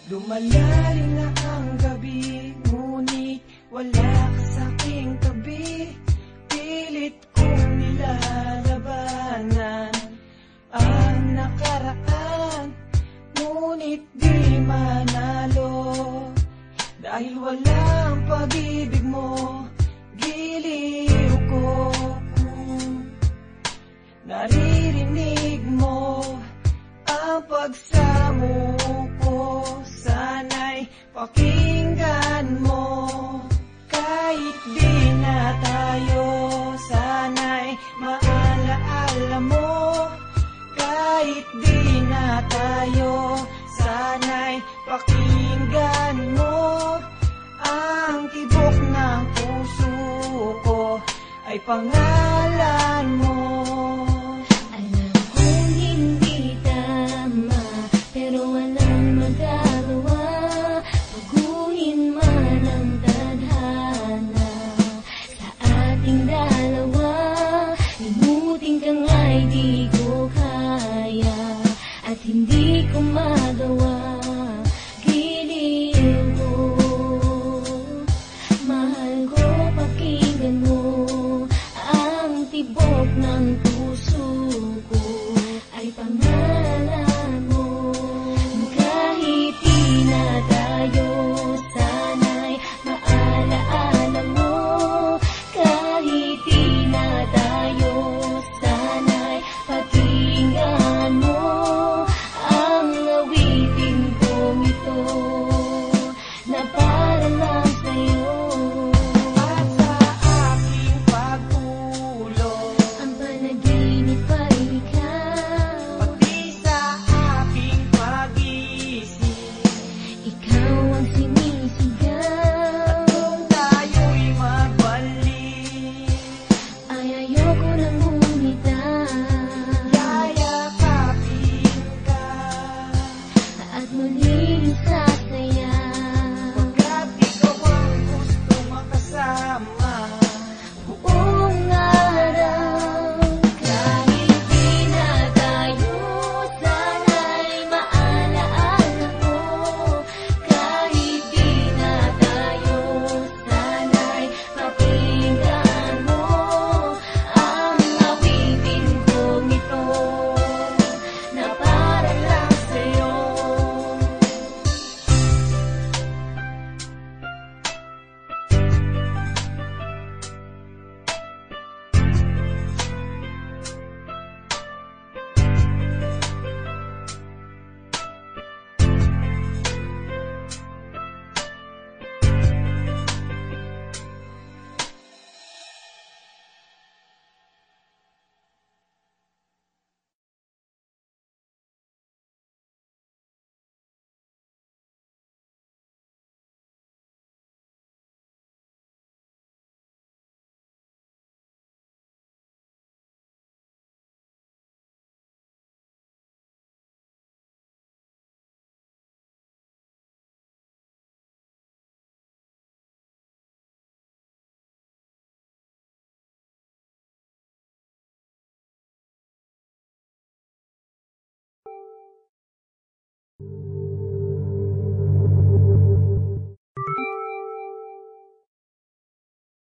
Lumalalim na ang gabi, ngunit wala ka sa'king tabi. Pilit kong nilalabanan ang nakaraan, ngunit di manalo. Dahil walang pag-ibig mo, giliw ko. Naririnig mo ang pagsamo ko, sana'y pakinggan mo. Kahit di na tayo, sana'y maalaala mo. Kahit di na tayo, sana'y pakinggan mo. Ang tibok ng puso ko ay pangalan mo.